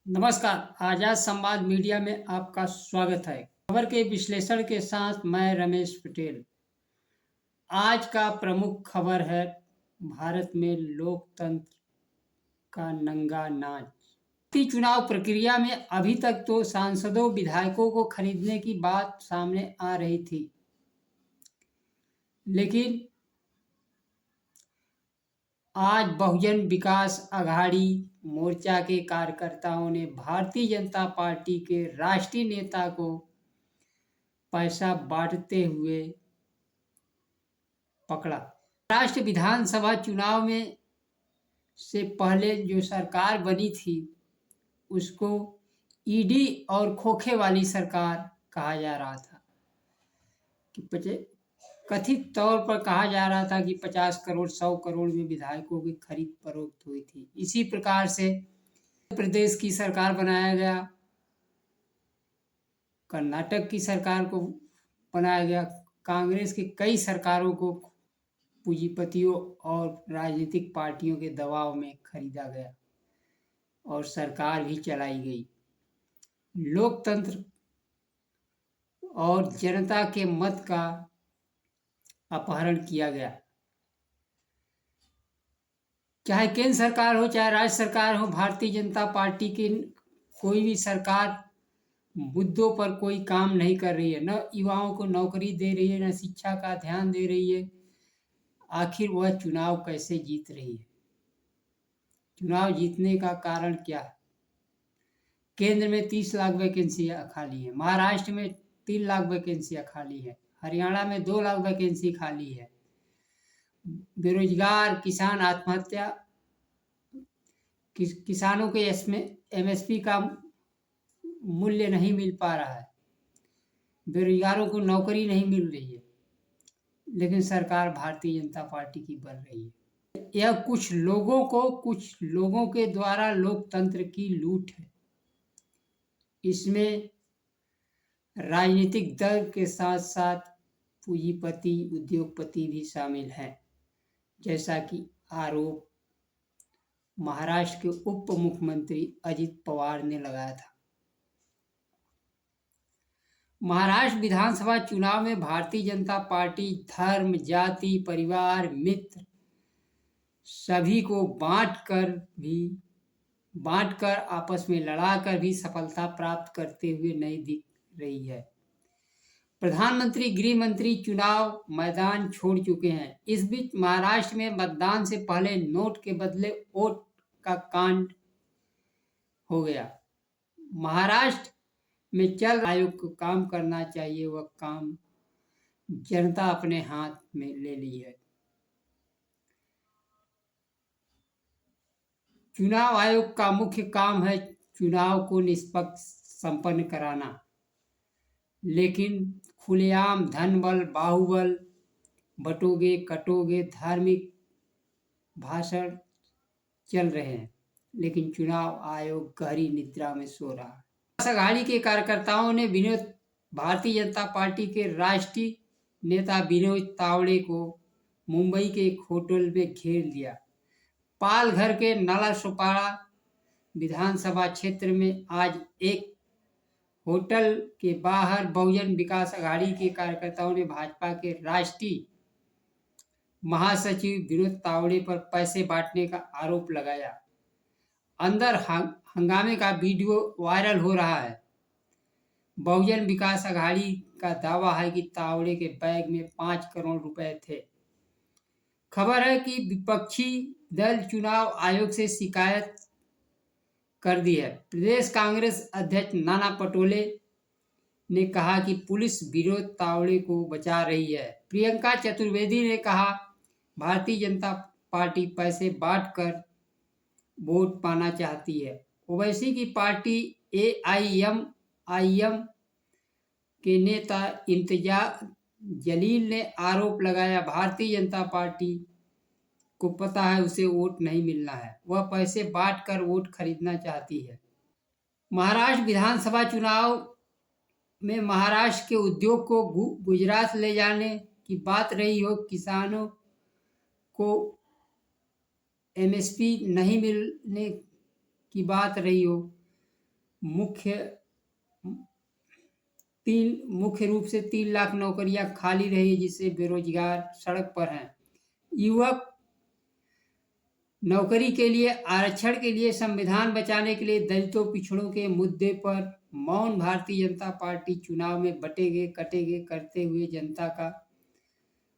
नमस्कार। आजाद संवाद मीडिया में आपका स्वागत है। खबर के विश्लेषण के साथ मैं रमेश पटेल। आज का प्रमुख खबर है भारत में लोकतंत्र का नंगा नाच। चुनाव प्रक्रिया में अभी तक तो सांसदों विधायकों को खरीदने की बात सामने आ रही थी, लेकिन आज बहुजन विकास अघाड़ी मोर्चा के कार्यकर्ताओं ने भारतीय जनता पार्टी के राष्ट्रीय नेता को पैसा बांटते हुए पकड़ा। राष्ट्र विधानसभा चुनाव में से पहले जो सरकार बनी थी उसको ईडी और खोखे वाली सरकार कहा जा रहा था कि कथित तौर पर कहा जा रहा था कि 50 करोड़ 100 करोड़ में विधायकों की खरीद फरोख्त हुई थी। इसी प्रकार से प्रदेश की सरकार बनाया गया, कर्नाटक की सरकार को बनाया गया, कांग्रेस की कई सरकारों को पूंजीपतियों और राजनीतिक पार्टियों के दबाव में खरीदा गया और सरकार भी चलाई गई। लोकतंत्र और जनता के मत का अपहरण किया गया। चाहे केंद्र सरकार हो चाहे राज्य सरकार हो, भारतीय जनता पार्टी की कोई भी सरकार मुद्दों पर कोई काम नहीं कर रही है। न युवाओं को नौकरी दे रही है, न शिक्षा का ध्यान दे रही है। आखिर वह चुनाव कैसे जीत रही है? चुनाव जीतने का कारण क्या है? केंद्र में 30 लाख वैकेंसियां खाली है, महाराष्ट्र में 3 लाख वैकेंसियां खाली है, हरियाणा में 2 लाख वैकेंसी खाली है। बेरोजगार किसान आत्महत्या, किसानों के एमएसपी का मूल्य नहीं मिल पा रहा है, बेरोजगारों को नौकरी नहीं मिल रही है, लेकिन सरकार भारतीय जनता पार्टी की बन रही है। यह कुछ लोगों के द्वारा लोकतंत्र की लूट है। इसमें राजनीतिक दल के साथ साथ पूंजीपति उद्योगपति भी शामिल हैं, जैसा कि आरोप महाराष्ट्र के उप मुख्यमंत्री अजित पवार ने लगाया था। महाराष्ट्र विधानसभा चुनाव में भारतीय जनता पार्टी धर्म, जाति, परिवार, मित्र सभी को बांटकर आपस में लड़ाकर भी सफलता प्राप्त करते हुए नहीं दिख रही है। प्रधानमंत्री, गृह मंत्री चुनाव मैदान छोड़ चुके हैं। इस बीच महाराष्ट्र में मतदान से पहले नोट के बदले वोट का कांड हो गया। महाराष्ट्र में चल आयोग को काम करना चाहिए, वह काम जनता अपने हाथ में ले ली है। चुनाव आयोग का मुख्य काम है चुनाव को निष्पक्ष संपन्न कराना, लेकिन खुलेआम धन बल, बाहुबल, बटोगे कटोगे, धार्मिक भाषण चल रहे हैं, लेकिन चुनाव आयोग गहरी निद्रा में सो रहा है। अघाड़ी के कार्यकर्ताओं ने भारतीय जनता पार्टी के राष्ट्रीय नेता विनोद तावड़े को मुंबई के एक होटल में घेर लिया। पालघर के नालासोपारा विधानसभा क्षेत्र में आज एक होटल के बाहर बहुजन विकास अघाड़ी के कार्यकर्ताओं ने भाजपा के राष्ट्रीय महासचिव विनोद तावड़े पर पैसे बांटने का आरोप लगाया। अंदर हंगामे का वीडियो वायरल हो रहा है। बहुजन विकास अघाड़ी का दावा है कि तावड़े के बैग में 5 करोड़ रुपए थे। खबर है कि विपक्षी दल चुनाव आयोग से शिकायत कर दी है। प्रदेश कांग्रेस अध्यक्ष नाना पटोले ने कहा कि पुलिस विनोद तावड़े को बचा रही है। प्रियंका चतुर्वेदी ने कहा, भारतीय जनता पार्टी पैसे बांटकर वोट पाना चाहती है। ओवैसी की पार्टी एआईएमआईएम के नेता इम्तियाज जलील ने आरोप लगाया, भारतीय जनता पार्टी को पता है उसे वोट नहीं मिलना है, वह पैसे बांटकर वोट खरीदना चाहती है। महाराष्ट्र विधानसभा चुनाव में महाराष्ट्र के उद्योग को गुजरात ले जाने की बात रही हो, किसानों को एमएसपी नहीं मिलने की बात रही हो, मुख्य मुख्य रूप से 3 लाख नौकरियां खाली रही, जिससे बेरोजगार सड़क पर हैं। युवक नौकरी के लिए, आरक्षण के लिए, संविधान बचाने के लिए, दलितों पिछड़ों के मुद्दे पर मौन भारतीय जनता पार्टी चुनाव में बटेगे कटेगे करते हुए जनता का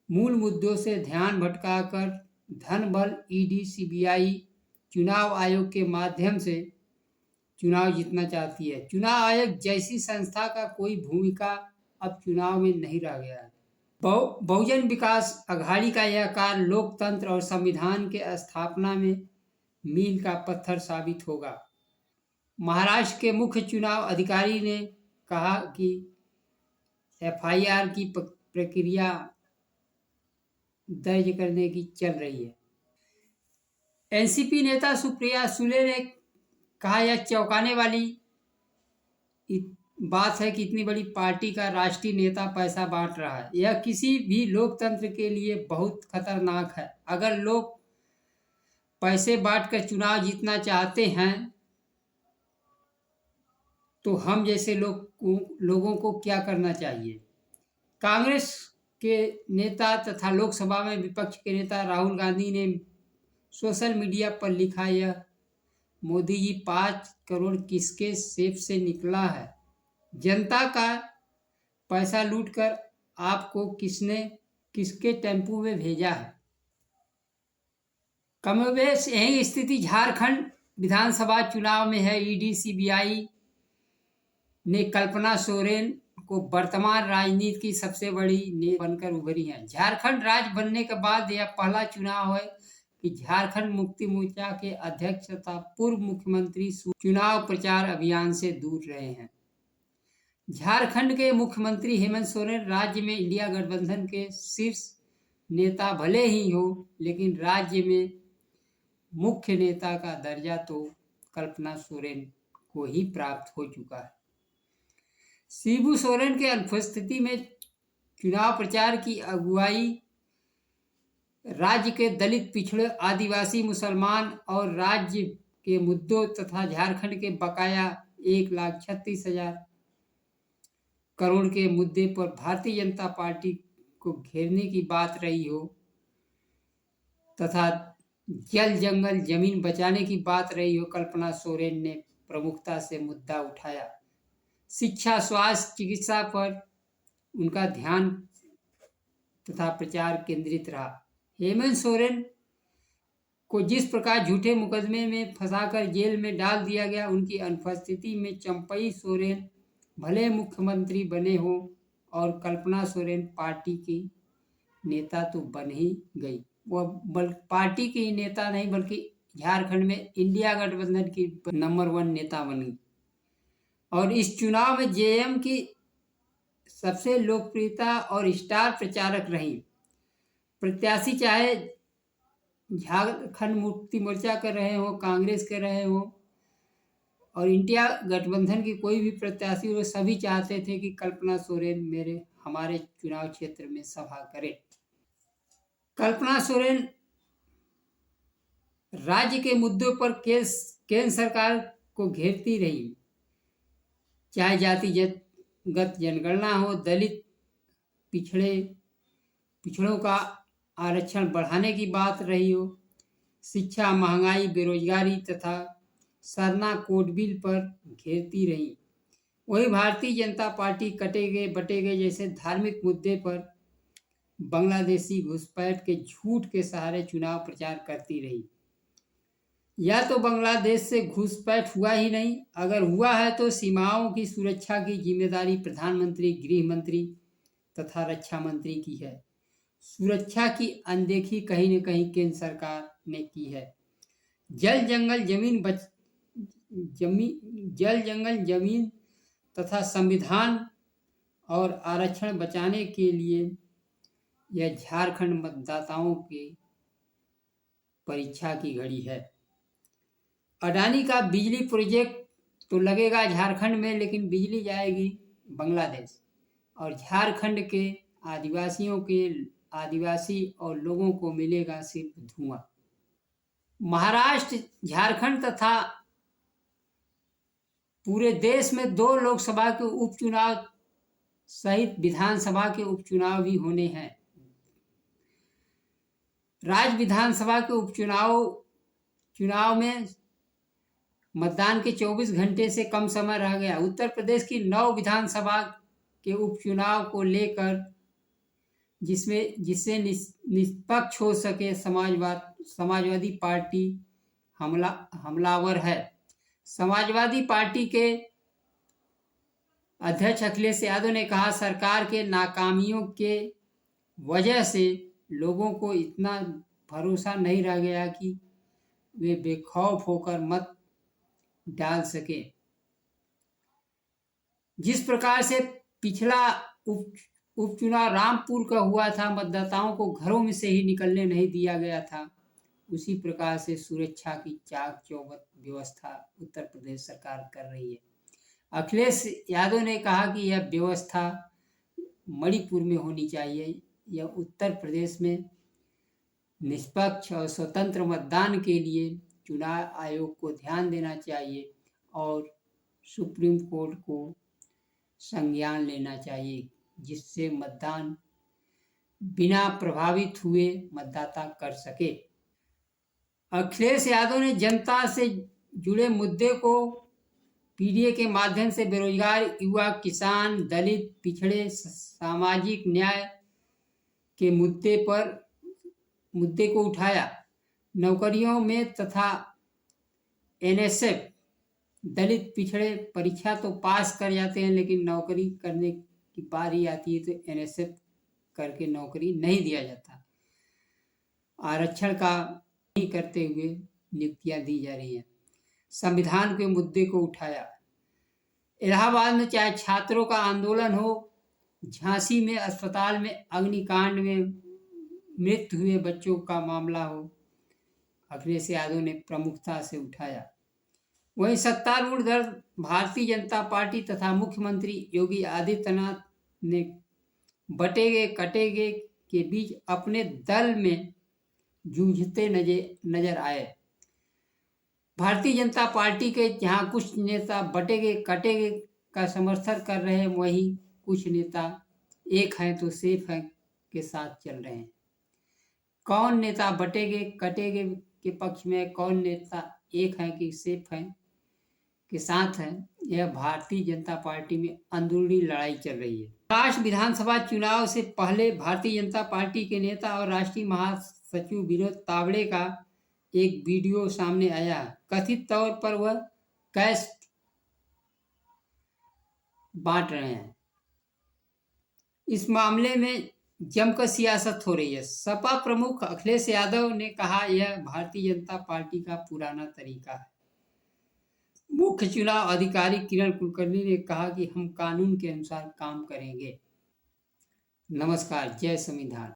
मूल मुद्दों से ध्यान भटकाकर धन बल, ईडी, सीबीआई, चुनाव आयोग के माध्यम से चुनाव जीतना चाहती है। चुनाव आयोग जैसी संस्था का कोई भूमिका अब चुनाव में नहीं रह गया है। बहुजन विकास अघाड़ी का यह कार्य लोकतंत्र और संविधान के स्थापना में मील का पत्थर साबित होगा। महाराष्ट्र के मुख्य चुनाव अधिकारी ने कहा कि एफआईआर की प्रक्रिया दर्ज करने की चल रही है। एनसीपी नेता सुप्रिया सुले ने कहा, यह चौंकाने वाली बात है कि इतनी बड़ी पार्टी का राष्ट्रीय नेता पैसा बांट रहा है। यह किसी भी लोकतंत्र के लिए बहुत खतरनाक है। अगर लोग पैसे बांटकर चुनाव जीतना चाहते हैं तो हम जैसे लोगों को क्या करना चाहिए? कांग्रेस के नेता तथा लोकसभा में विपक्ष के नेता राहुल गांधी ने सोशल मीडिया पर लिखा, यह मोदी जी 5 करोड़ किसके सेब से निकला है? जनता का पैसा लूटकर आपको किसके टेम्पू में भेजा है? कमोबेश यही स्थिति झारखंड विधानसभा चुनाव में है। ईडी, सीबीआई ने कल्पना सोरेन को वर्तमान राजनीति की सबसे बड़ी नेता बनकर उभरी है। झारखंड राज्य बनने के बाद यह पहला चुनाव है कि झारखंड मुक्ति मोर्चा के अध्यक्ष तथा पूर्व मुख्यमंत्री चुनाव प्रचार अभियान से दूर रहे हैं। झारखंड के मुख्यमंत्री हेमंत सोरेन राज्य में इंडिया गठबंधन के शीर्ष नेता भले ही हो, लेकिन राज्य में मुख्य नेता का दर्जा तो कल्पना सोरेन को ही प्राप्त हो चुका है। शिबू सोरेन के अनुपस्थिति में चुनाव प्रचार की अगुवाई राज्य के दलित, पिछड़े, आदिवासी, मुसलमान और राज्य के मुद्दों तथा झारखंड के बकाया 1,36,000 करोड़ के मुद्दे पर भारतीय जनता पार्टी को घेरने की बात रही हो तथा जल जंगल जमीन बचाने की बात रही हो, कल्पना सोरेन ने प्रमुखता से मुद्दा उठाया। शिक्षा, स्वास्थ्य, चिकित्सा पर उनका ध्यान तथा प्रचार केंद्रित रहा। हेमंत सोरेन को जिस प्रकार झूठे मुकदमे में फंसाकर जेल में डाल दिया गया, उनकी अनुपस्थिति में चंपई सोरेन भले मुख्यमंत्री बने हो और कल्पना सोरेन पार्टी की नेता तो बन ही गई। वह पार्टी की नेता नहीं बल्कि झारखंड में इंडिया गठबंधन की नंबर 1 नेता बनी और इस चुनाव में जेएम की सबसे लोकप्रियता और स्टार प्रचारक रही। प्रत्याशी चाहे झारखंड मुक्ति मोर्चा कर रहे हो, कांग्रेस कर रहे हो और इंडिया गठबंधन की कोई भी प्रत्याशी हो, सभी चाहते थे कि कल्पना सोरेन हमारे चुनाव क्षेत्र में सभा करे। कल्पना सोरेन राज्य के मुद्दों पर केंद्र सरकार को घेरती रही, चाहे जातिगत जनगणना हो, दलित, पिछड़ों का आरक्षण बढ़ाने की बात रही हो, शिक्षा, महंगाई, बेरोजगारी तथा सरना कोड बिल पर घेरती रही। वही भारतीय जनता पार्टी कटेगे बटेगे जैसे धार्मिक मुद्दे पर बांग्लादेशी घुसपैठ के झूठ के सहारे चुनाव प्रचार करती रही। या तो बांग्लादेश से घुसपैठ हुआ ही नहीं, अगर हुआ है तो सीमाओं की सुरक्षा की जिम्मेदारी प्रधानमंत्री, गृह मंत्री तथा रक्षा मंत्री की है। सुरक्षा की अनदेखी कहीं न कहीं केंद्र सरकार ने की है। जल जंगल जमीन तथा संविधान और आरक्षण बचाने के लिए यह झारखंड मतदाताओं के परीक्षा की घड़ी है। अडानी का बिजली प्रोजेक्ट तो लगेगा झारखंड में, लेकिन बिजली जाएगी बांग्लादेश और झारखंड के आदिवासी और लोगों को मिलेगा सिर्फ धुआं। महाराष्ट्र, झारखंड तथा पूरे देश में 2 लोकसभा के उपचुनाव सहित विधानसभा के उपचुनाव भी होने हैं। राज्य विधानसभा के चुनाव में मतदान के 24 घंटे से कम समय रह गया। उत्तर प्रदेश की 9 विधानसभा के उपचुनाव को लेकर जिससे निष्पक्ष हो सके समाजवादी पार्टी हमलावर है। समाजवादी पार्टी के अध्यक्ष अखिलेश यादव ने कहा, सरकार के नाकामियों के वजह से लोगों को इतना भरोसा नहीं रह गया कि वे बेखौफ होकर मत डाल सके। जिस प्रकार से पिछला उपचुनाव रामपुर का हुआ था, मतदाताओं को घरों में से ही निकलने नहीं दिया गया था, उसी प्रकार से सुरक्षा की चाक चौबंद व्यवस्था उत्तर प्रदेश सरकार कर रही है। अखिलेश यादव ने कहा कि यह व्यवस्था मणिपुर में होनी चाहिए। यह उत्तर प्रदेश में निष्पक्ष और स्वतंत्र मतदान के लिए चुनाव आयोग को ध्यान देना चाहिए और सुप्रीम कोर्ट को संज्ञान लेना चाहिए, जिससे मतदान बिना प्रभावित हुए मतदाता कर सके। अखिलेश यादव ने जनता से जुड़े मुद्दे को पीडीए के माध्यम से बेरोजगार युवा, किसान, दलित, पिछड़े, सामाजिक न्याय के मुद्दे को उठाया। नौकरियों में तथा एनएसएफ, दलित पिछड़े परीक्षा तो पास कर जाते हैं, लेकिन नौकरी करने की बारी आती है तो एनएसएफ करके नौकरी नहीं दिया जाता। आरक्षण का नहीं करते हुए नियुक्तियां दी जा रही हैं। संविधान के मुद्दे को उठाया। इलाहाबाद में चाहे छात्रों का आंदोलन हो, झांसी में अस्पताल में अग्निकांड में मृत्यु हुए बच्चों का मामला हो, अखिलेश यादव ने प्रमुखता से उठाया। वहीं सत्तारूढ़ दल भारतीय जनता पार्टी तथा मुख्यमंत्री योगी आदित्यनाथ ने बटेगे कटेगे के बीच अपने दल में जूझते नजर आए। भारतीय जनता पार्टी के जहां कुछ नेता बटेगे कटेगे का समर्थन कर रहे हैं, वहीं कुछ नेता एक हैं तो सेफ हैं के साथ चल रहे हैं। कौन नेता बटेगे कटेगे के पक्ष में, कौन नेता एक है कि सेफ हैं के साथ हैं, यह भारतीय जनता पार्टी में अंदरूनी लड़ाई चल रही है। महाराष्ट्र विधानसभा चुनाव से पहले भारतीय जनता पार्टी के नेता और राष्ट्रीय महासचिव विनोद तावड़े का एक वीडियो सामने आया। कथित तौर पर वह कैश बांट रहे हैं। इस मामले में जमकर सियासत हो रही है। सपा प्रमुख अखिलेश यादव ने कहा, यह भारतीय जनता पार्टी का पुराना तरीका है। मुख्य चुनाव अधिकारी किरण कुलकर्णी ने कहा कि हम कानून के अनुसार काम करेंगे। नमस्कार, जय संविधान।